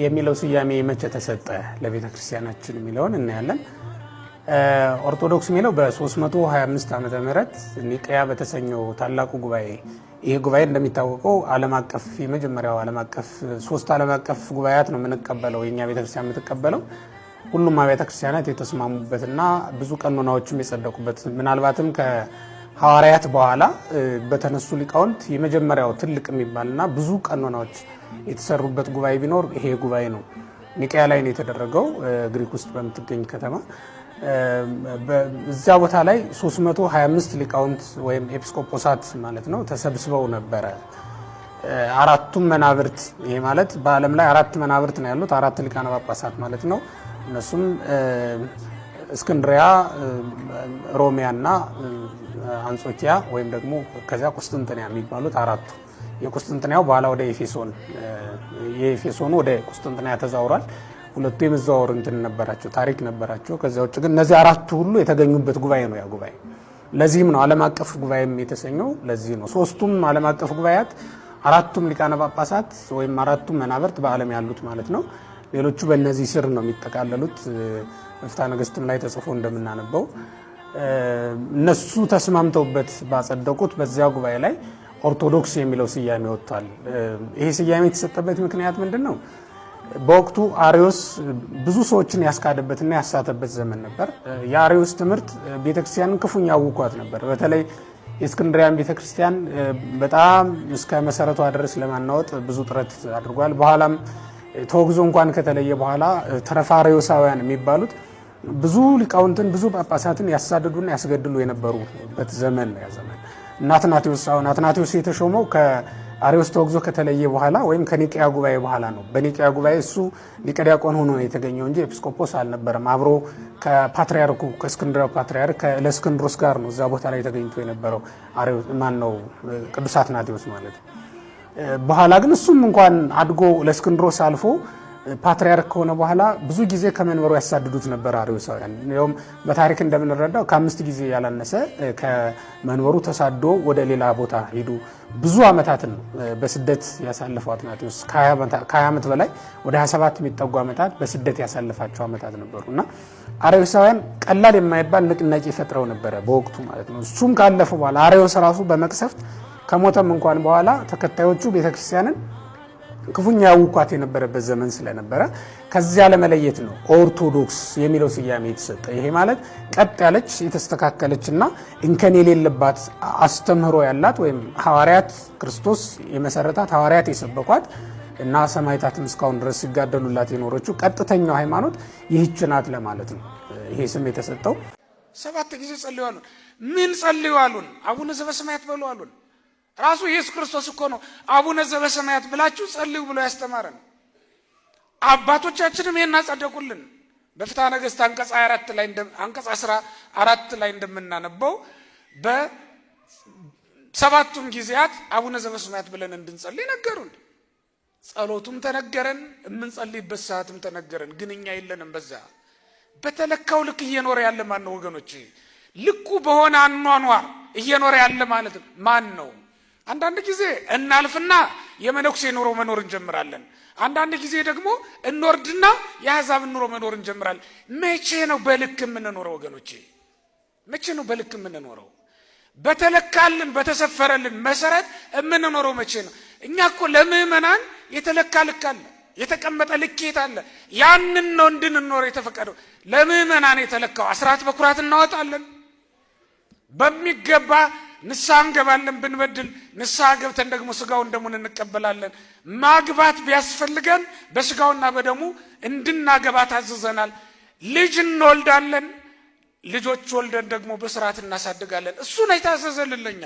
የሚለው ስያሜ መቼ ተሰጠ ለቤተ ክርስቲያናችን የሚለውን እናያለን። ኦርቶዶክስ የሚለው በ325 ዓመተ ምህረት ኒቅያ በተሰኘው ታላቁ ጉባኤ፣ ይሄ ጉባኤ እንደሚታወቀው ዓለም አቀፍ የመጀመሪያው ዓለም አቀፍ 3 ዓለም አቀፍ ጉባኤያት ነው የምንቀበለው የኛ ቤተክርስቲያን የምትቀበለው። ሁሉም አብያተ ክርስቲያናት የተስማሙበትና ብዙ ቀኖናዎችም የጸደቁበት ምናልባትም ከሐዋርያት በኋላ በተነሱ ሊቃውንት የመጀመሪያው ትልቅ የሚባልና ብዙ ቀኖናዎች የተሰሩበት ጉባኤ ቢኖር ይሄ ጉባኤ ነው። ኒቅያ ላይ ነው የተደረገው ግሪክ ውስጥ በምትገኝ ከተማ። እዚያ ቦታ ላይ 325 ሊቃውንት ወይም ኤጲስቆጶሳት ማለት ነው ተሰብስበው ነበረ። አራቱም መናብርት፣ ይሄ ማለት በዓለም ላይ 4 መናብርት ነው ያሉት፣ 4 ሊቃነ ጳጳሳት ማለት ነው። እነሱም እስክንድሪያ፣ ሮሚያና አንጾኪያ ወይም ደግሞ ከዚያ ቁስጥንጥንያ የሚባሉት አራቱ። የቁስጥንጥንያው በኋላ ወደ ኤፌሶን፣ የኤፌሶኑ ወደ ቁስጥንጥንያ ተዛውሯል። ሁለቱ የመዛወር እንትን ነበራቸው፣ ታሪክ ነበራቸው። ከዚያ ውጭ ግን እነዚህ አራቱ ሁሉ የተገኙበት ጉባኤ ነው ያ ጉባኤ። ለዚህም ነው ዓለም አቀፍ ጉባኤም የተሰኘው። ለዚህ ነው ሶስቱም ዓለም አቀፍ ጉባኤያት አራቱም ሊቃነ ጳጳሳት ወይም አራቱም መናብርት በዓለም ያሉት ማለት ነው። ሌሎቹ በእነዚህ ስር ነው የሚጠቃለሉት። መፍትሐ ነገሥትም ላይ ተጽፎ እንደምናነበው እነሱ ተስማምተውበት ባጸደቁት በዚያ ጉባኤ ላይ ኦርቶዶክስ የሚለው ስያሜ ወጥቷል። ይሄ ስያሜ የተሰጠበት ምክንያት ምንድን ነው? በወቅቱ አሪዮስ ብዙ ሰዎችን ያስካደበትና ያሳተበት ዘመን ነበር። የአሪዮስ ትምህርት ቤተክርስቲያንን ክፉኛ አውኳት ነበር። በተለይ የእስክንድሪያን ቤተክርስቲያን በጣም እስከ መሰረቷ ድረስ ለማናወጥ ብዙ ጥረት አድርጓል። በኋላም ተወግዞ እንኳን ከተለየ በኋላ ተረፈ አሪዮሳውያን የሚባሉት ብዙ ሊቃውንትን ብዙ ጳጳሳትን ያሳድዱና ያስገድሉ የነበሩበት ዘመን ነው ያ ዘመን። አትናቴዎስ የተሾመው አሪዮስ ተወግዞ ከተለየ በኋላ ወይም ከኒቅያ ጉባኤ በኋላ ነው። በኒቅያ ጉባኤ እሱ ሊቀ ዲያቆን ሆኖ ነው የተገኘው እንጂ ኤጲስቆጶስ አልነበረም። አብሮ ከፓትርያርኩ ከእስክንድርያው ፓትርያርክ ለእስክንድሮስ ጋር ነው እዛ ቦታ ላይ ተገኝቶ የነበረው አሪዮስ ማነው ቅዱስ አትናቴዎስ ማለት። በኋላ ግን እሱም እንኳን አድጎ ለእስክንድሮስ አልፎ ፓትርያርክ ከሆነ በኋላ ብዙ ጊዜ ከመንበሩ ያሳድዱት ነበር አሪዮሳውያን። ይኸውም በታሪክ እንደምንረዳው ከ5 ጊዜ ያላነሰ ከመንበሩ ተሳዶ ወደ ሌላ ቦታ ሄዱ። ብዙ ዓመታትን በስደት ያሳለፈው አትናቴዎስ ከ20 ዓመት በላይ ወደ 27 የሚጠጉ ዓመታት በስደት ያሳለፋቸው ዓመታት ነበሩና አሪዮሳውያን ቀላል የማይባል ንቅናቄ ፈጥረው ነበረ በወቅቱ ማለት ነው። እሱም ካለፈ በኋላ አሪዮስ ራሱ በመቅሰፍት ከሞተም እንኳን በኋላ ተከታዮቹ ቤተክርስቲያንን ክፉኛ ያውቋት የነበረበት ዘመን ስለነበረ ከዚያ ለመለየት ነው ኦርቶዶክስ የሚለው ስያሜ የተሰጠ። ይሄ ማለት ቀጥ ያለች የተስተካከለችና እንከን የሌለባት አስተምህሮ ያላት ወይም ሐዋርያት ክርስቶስ የመሰረታት ሐዋርያት የሰበኳት እና ሰማዕታትም እስካሁን ድረስ ሲጋደሉላት የኖረችው ቀጥተኛው ሃይማኖት ይህች ናት ለማለት ነው ይሄ ስም የተሰጠው። 7 ጊዜ ጸልዩ አሉን። ምን ጸልዩ አሉን? አቡነ ዘበሰማያት በሉ አሉን። ራሱ ኢየሱስ ክርስቶስ እኮ ነው አቡነ ዘበሰማያት ብላችሁ ጸልዩ ብሎ ያስተማረን። አባቶቻችንም ይሄን አጸደቁልን። በፍትሐ ነገሥት አንቀጽ 24 ላይ አንቀጽ 14 ላይ እንደምናነበው በሰባቱም ጊዜያት አቡነ ዘበሰማያት ብለን እንድንጸልይ ነገሩን። ጸሎቱም ተነገረን፣ የምንጸልይበት ሰዓትም ተነገረን። ግን እኛ የለንም። በዛ በተለካው ልክ እየኖረ ያለ ማን ነው ወገኖቼ? ልኩ በሆነ አኗኗር እየኖረ ያለ ማለት ማን ነው? አንዳንድ ጊዜ እናልፍና የመነኩሴ ኑሮ መኖር እንጀምራለን። አንዳንድ ጊዜ ደግሞ እንወርድና የአሕዛብ ኑሮ መኖር እንጀምራለን። መቼ ነው በልክ የምንኖረው ወገኖቼ? መቼ ነው በልክ የምንኖረው? በተለካልን በተሰፈረልን መሰረት የምንኖረው መቼ ነው? እኛ እኮ ለምእመናን የተለካ ልክ አለ፣ የተቀመጠ ልኬት አለ። ያንን ነው እንድንኖር የተፈቀደው። ለምእመናን የተለካው አስራት በኩራት እናወጣለን፣ በሚገባ ንስሐ እንገባለን። ብንበድል ንስሐ ገብተን ደግሞ ስጋውን ደሙን እንቀበላለን። ማግባት ቢያስፈልገን በስጋውና በደሙ እንድናገባ ታዘዘናል። ልጅ እንወልዳለን፣ ልጆች ወልደን ደግሞ በስርዓት እናሳድጋለን። እሱ ነው የታዘዘልን ለኛ።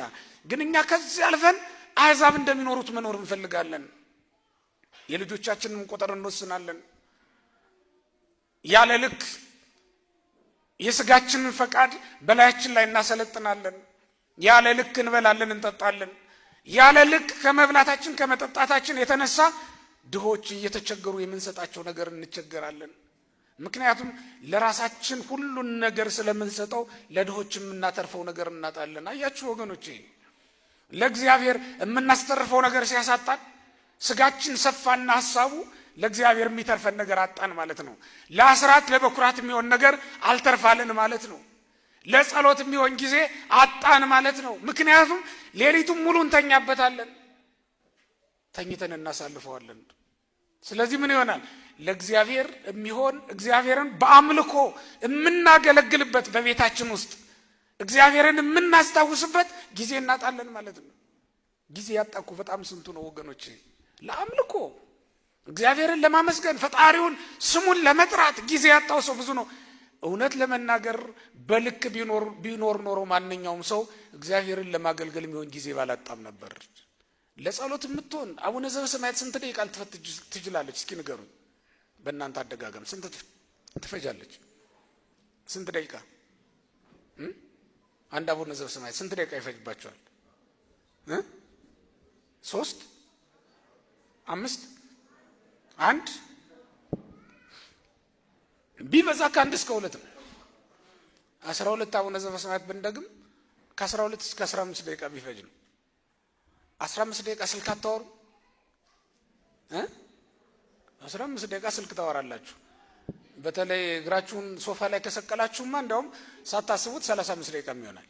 ግን እኛ ከዚህ አልፈን አሕዛብ እንደሚኖሩት መኖር እንፈልጋለን። የልጆቻችንን ቁጥር እንወስናለን። ያለ ልክ የስጋችንን ፈቃድ በላያችን ላይ እናሰለጥናለን። ያለ ልክ እንበላለን፣ እንጠጣለን። ያለ ልክ ከመብላታችን ከመጠጣታችን የተነሳ ድሆች እየተቸገሩ የምንሰጣቸው ነገር እንቸገራለን። ምክንያቱም ለራሳችን ሁሉን ነገር ስለምንሰጠው ለድሆች የምናተርፈው ነገር እናጣለን። አያችሁ ወገኖቼ፣ ለእግዚአብሔር የምናስተርፈው ነገር ሲያሳጣን ስጋችን ሰፋና ሐሳቡ ለእግዚአብሔር የሚተርፈን ነገር አጣን ማለት ነው። ለአስራት ለበኩራት የሚሆን ነገር አልተርፋልን ማለት ነው። ለጸሎት የሚሆን ጊዜ አጣን ማለት ነው። ምክንያቱም ሌሊቱን ሙሉ እንተኛበታለን፣ ተኝተን እናሳልፈዋለን። ስለዚህ ምን ይሆናል? ለእግዚአብሔር የሚሆን እግዚአብሔርን በአምልኮ የምናገለግልበት በቤታችን ውስጥ እግዚአብሔርን የምናስታውስበት ጊዜ እናጣለን ማለት ነው። ጊዜ ያጣኩ በጣም ስንቱ ነው ወገኖቼ? ለአምልኮ እግዚአብሔርን ለማመስገን ፈጣሪውን ስሙን ለመጥራት ጊዜ ያጣው ሰው ብዙ ነው። እውነት ለመናገር በልክ ቢኖር ኖሮ ማንኛውም ሰው እግዚአብሔርን ለማገልገል የሚሆን ጊዜ ባላጣም ነበር። ለጸሎት የምትሆን አቡነ ዘበሰማያት ስንት ደቂቃ ልትፈጅ ትችላለች? እስኪ ንገሩኝ። በእናንተ አደጋገም ስንት ትፈጃለች? ስንት ደቂቃ? አንድ አቡነ ዘበሰማያት ስንት ደቂቃ ይፈጅባቸዋል? 3 5 1 ቢበዛ ከ1 እስከ 2 ነው። 12 አቡነ ዘበሰማያት ብንደግም ከ12 እስከ 15 ደቂቃ ቢፈጅ ነው። 15 ደቂቃ ስልክ አታወሩ? 15 ደቂቃ ስልክ ታወራላችሁ። በተለይ እግራችሁን ሶፋ ላይ ከሰቀላችሁማ እንደውም ሳታስቡት 35 ደቂቃ ይሆናል።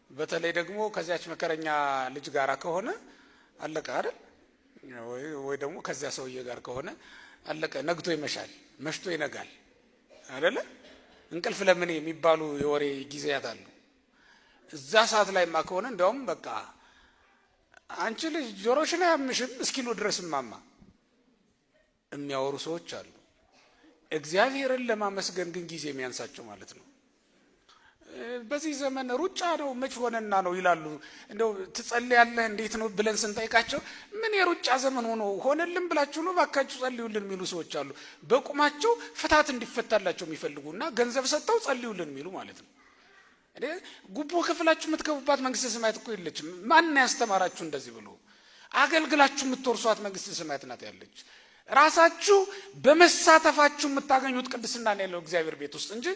በተለይ ደግሞ ከዚያች መከረኛ ልጅ ጋራ ከሆነ አለቀ አይደል? ወይ ደግሞ ከዚያ ሰውዬ ጋር ከሆነ አለቀ። ነግቶ ይመሻል፣ መሽቶ ይነጋል አይደለ? እንቅልፍ ለምን የሚባሉ የወሬ ጊዜያት አሉ። እዛ ሰዓት ላይማ ከሆነ እንደውም በቃ አንቺ ልጅ ጆሮሽን አያምሽም እስኪሉ ድረስ ማማ የሚያወሩ ሰዎች አሉ። እግዚአብሔርን ለማመስገን ግን ጊዜ የሚያንሳቸው ማለት ነው። በዚህ ዘመን ሩጫ ነው መች ሆነና ነው ይላሉ። እንደው ትጸልያለህ እንዴት ነው ብለን ስንጠይቃቸው ምን የሩጫ ዘመን ሆነልን ብላችሁ ነው ባካችሁ ጸልዩልን የሚሉ ሰዎች አሉ። በቁማቸው ፍታት እንዲፈታላቸው የሚፈልጉና ገንዘብ ሰጥተው ጸልዩልን የሚሉ ማለት ነው። ጉቦ ከፍላችሁ የምትገቡባት መንግስተ ሰማያት እኮ የለችም። ማን ያስተማራችሁ እንደዚህ ብሎ? አገልግላችሁ የምትወርሷት መንግስተ ሰማያት ናት ያለች። ራሳችሁ በመሳተፋችሁ የምታገኙት ቅድስና ነው ያለው እግዚአብሔር ቤት ውስጥ እንጂ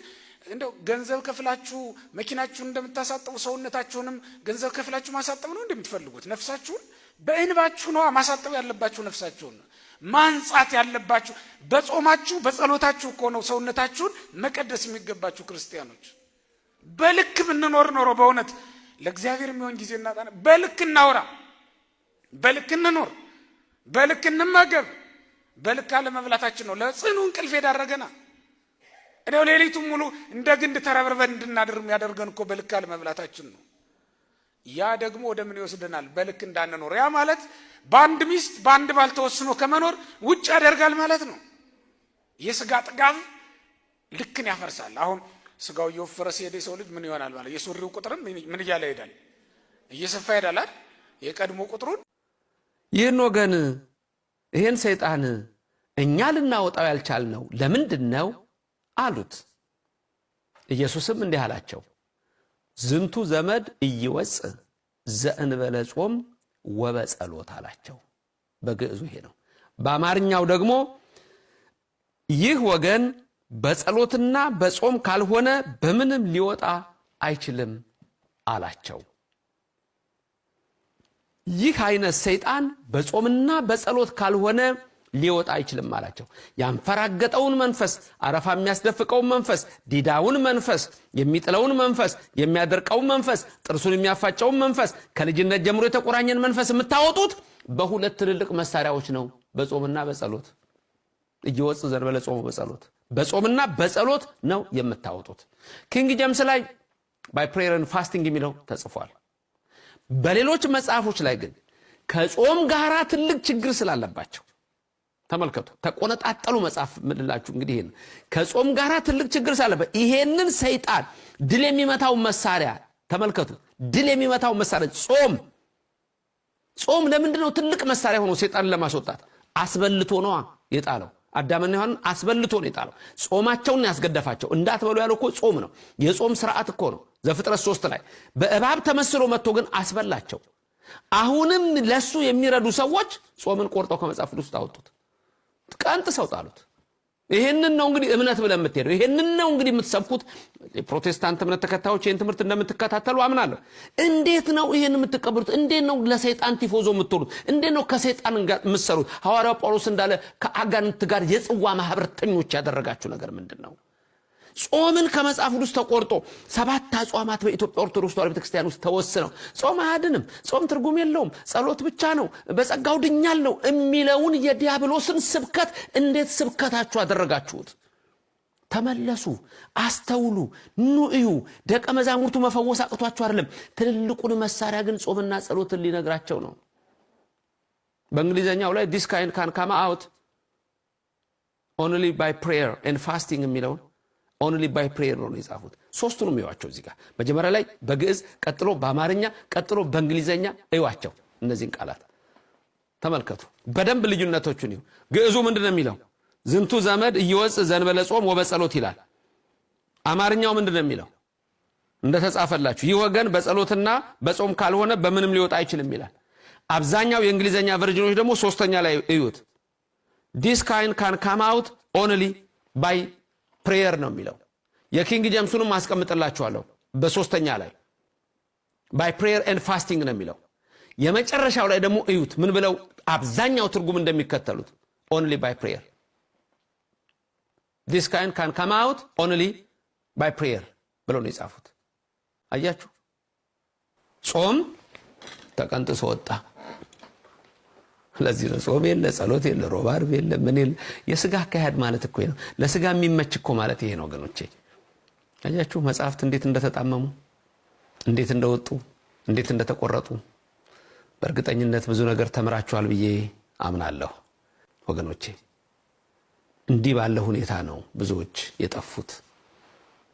እንደው ገንዘብ ከፍላችሁ መኪናችሁን እንደምታሳጥቡ ሰውነታችሁንም ገንዘብ ከፍላችሁ ማሳጠብ ነው እንደምትፈልጉት። ነፍሳችሁን በእንባችሁ ነው ማሳጠብ ያለባችሁ። ነፍሳችሁን ማንጻት ያለባችሁ በጾማችሁ በጸሎታችሁ እኮ ነው ሰውነታችሁን መቀደስ የሚገባችሁ ክርስቲያኖች። በልክ ብንኖር ኖሮ በእውነት ለእግዚአብሔር የሚሆን ጊዜ እናጣና በልክ እናውራ፣ በልክ እንኖር፣ በልክ እንመገብ። በልክ አለመብላታችን ነው ለጽኑ እንቅልፍ የዳረገና። እኔው ሌሊቱን ሙሉ እንደ ግንድ ተረብርበን እንድናድር የሚያደርገን እኮ በልክ አለመብላታችን ነው። ያ ደግሞ ወደ ምን ይወስደናል? በልክ እንዳንኖር። ያ ማለት በአንድ ሚስት በአንድ ባል ተወስኖ ከመኖር ውጭ ያደርጋል ማለት ነው። የስጋ ጥጋብ ልክን ያፈርሳል። አሁን ስጋው እየወፈረ ሲሄድ የሰው ልጅ ምን ይሆናል ማለት የሱሪው ቁጥርም ምን እያለ ይሄዳል? እየሰፋ ይሄዳል አይደል? የቀድሞ ቁጥሩን ይህን ወገን ይህን ሰይጣን እኛ ልናወጣው ያልቻልነው ለምንድን ነው አሉት። ኢየሱስም እንዲህ አላቸው፣ ዝንቱ ዘመድ ኢይወጽእ ዘእንበለ ጾም ወበጸሎት አላቸው። በግዕዙ ይሄ ነው። በአማርኛው ደግሞ ይህ ወገን በጸሎትና በጾም ካልሆነ በምንም ሊወጣ አይችልም አላቸው። ይህ አይነት ሰይጣን በጾምና በጸሎት ካልሆነ ሊወጣ አይችልም አላቸው። ያንፈራገጠውን መንፈስ፣ አረፋ የሚያስደፍቀውን መንፈስ፣ ዲዳውን መንፈስ፣ የሚጥለውን መንፈስ፣ የሚያደርቀውን መንፈስ፣ ጥርሱን የሚያፋጨውን መንፈስ፣ ከልጅነት ጀምሮ የተቆራኘን መንፈስ የምታወጡት በሁለት ትልልቅ መሳሪያዎች ነው፣ በጾምና በጸሎት። ኢይወጽእ ዘእንበለ ጾም ወበጸሎት፣ በጾምና በጸሎት ነው የምታወጡት። ኪንግ ጄምስ ላይ ባይ ፕሬየር ኤንድ ፋስቲንግ የሚለው ተጽፏል። በሌሎች መጽሐፎች ላይ ግን ከጾም ጋራ ትልቅ ችግር ስላለባቸው ተመልከቱ። ተቆነጣጠሉ መጽሐፍ ምንላችሁ እንግዲህ ይሄን ከጾም ጋራ ትልቅ ችግር ስላለበት ይሄንን ሰይጣን ድል የሚመታው መሳሪያ ተመልከቱ። ድል የሚመታው መሳሪያ ጾም ለምንድን ነው ትልቅ መሳሪያ ሆኖ ሰይጣንን ለማስወጣት? አስበልቶ ነው የጣለው። አዳምና ሔዋንን አስበልቶ ነው የጣለው። ጾማቸውን ያስገደፋቸው። እንዳትበሉ ያለው እኮ ጾም ነው፣ የጾም ስርዓት እኮ ነው። ዘፍጥረት 3 ላይ በእባብ ተመስሎ መጥቶ ግን አስበላቸው። አሁንም ለሱ የሚረዱ ሰዎች ጾምን ቆርጠው ከመጽሐፍ ውስጥ አወጡት፣ ቀንጥሰው ጣሉት። ይሄንን ነው እንግዲህ እምነት ብለን የምትሄደው፣ ይሄንን ነው እንግዲህ የምትሰብኩት። የፕሮቴስታንት እምነት ተከታዮች ይሄን ትምህርት እንደምትከታተሉ አምናለሁ። እንዴት ነው ይሄን የምትቀበሉት? እንዴት ነው ለሰይጣን ቲፎዞ የምትሆኑት? እንዴት ነው ከሰይጣን ጋር የምትሰሩት? ሐዋርያው ጳውሎስ እንዳለ ከአጋንንት ጋር የጽዋ ማህበርተኞች ያደረጋችሁ ነገር ምንድነው? ጾምን ከመጽሐፍ ውስጥ ተቆርጦ 7 አጽዋማት በኢትዮጵያ ኦርቶዶክስ ተዋሕዶ ቤተክርስቲያን ውስጥ ተወስነው ጾም አያድንም፣ ጾም ትርጉም የለውም፣ ጸሎት ብቻ ነው፣ በጸጋው ድኛለሁ የሚለውን የዲያብሎስን ስብከት እንዴት ስብከታችሁ አደረጋችሁት? ተመለሱ፣ አስተውሉ፣ ኑ እዩ። ደቀ መዛሙርቱ መፈወስ አቅቷቸው አይደለም፣ ትልልቁን መሳሪያ ግን ጾምና ጸሎትን ሊነግራቸው ነው። በእንግሊዘኛው ላይ this kind can come out only by prayer and fasting የሚለውን only by prayer ነው የጻፉት። ሶስቱንም ይዋቸው እዚህ ጋር መጀመሪያ ላይ በግዕዝ፣ ቀጥሎ በአማርኛ፣ ቀጥሎ በእንግሊዘኛ እዩዋቸው። እነዚህን ቃላት ተመልከቱ፣ በደንብ ልዩነቶቹን እዩ። ግዕዙ ምንድነው የሚለው? ዝንቱ ዘመድ ኢይወጽእ ዘእንበለ ጾም ወበጸሎት ይላል። አማርኛው ምንድነው የሚለው? እንደተጻፈላችሁ ይህ ወገን በጸሎትና በጾም ካልሆነ በምንም ሊወጣ አይችልም ይላል። አብዛኛው የእንግሊዘኛ ቨርዥኖች ደግሞ ሶስተኛ ላይ እዩት። this kind can come out only by prayer ነው የሚለው። የኪንግ ጄምስንም አስቀምጥላችኋለሁ በሶስተኛ ላይ by prayer and fasting ነው የሚለው። የመጨረሻው ላይ ደግሞ እዩት ምን ብለው አብዛኛው ትርጉም እንደሚከተሉት only by prayer፣ this kind can come out only by prayer ብለው ነው የጻፉት። አያችሁ፣ ጾም ተቀንጥሶ ወጣ። ለዚህ ነው ጾም የለ፣ ጸሎት የለ፣ ሮብ ዓርብ የለ፣ ምን የለ። የሥጋ አካሄድ ማለት እኮ ነው። ለሥጋ የሚመች እኮ ማለት ይሄ ነው ወገኖቼ። አያችሁ መጽሐፍት እንዴት እንደተጣመሙ፣ እንዴት እንደወጡ፣ እንዴት እንደተቆረጡ። በእርግጠኝነት ብዙ ነገር ተምራችኋል ብዬ አምናለሁ ወገኖቼ። እንዲህ ባለ ሁኔታ ነው ብዙዎች የጠፉት፣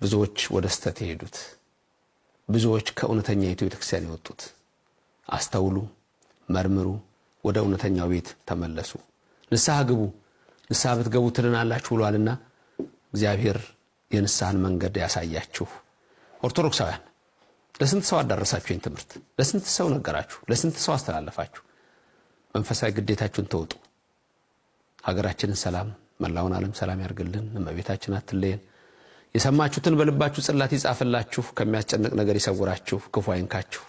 ብዙዎች ወደ ስተት የሄዱት፣ ብዙዎች ከእውነተኛ ቤተክርስቲያን የወጡት። አስተውሉ፣ መርምሩ፣ ወደ እውነተኛው ቤት ተመለሱ፣ ንስሐ ግቡ። ንስሐ ብትገቡ ትድናላችሁ ብሏልና እግዚአብሔር የንስሐን መንገድ ያሳያችሁ። ኦርቶዶክሳውያን ለስንት ሰው አዳረሳችሁ ይህን ትምህርት? ለስንት ሰው ነገራችሁ? ለስንት ሰው አስተላለፋችሁ? መንፈሳዊ ግዴታችሁን ተወጡ። ሀገራችንን ሰላም፣ መላውን ዓለም ሰላም ያርግልን። እመቤታችን አትለየን። የሰማችሁትን በልባችሁ ጽላት ይጻፍላችሁ፣ ከሚያስጨንቅ ነገር ይሰውራችሁ፣ ክፉ አይንካችሁ።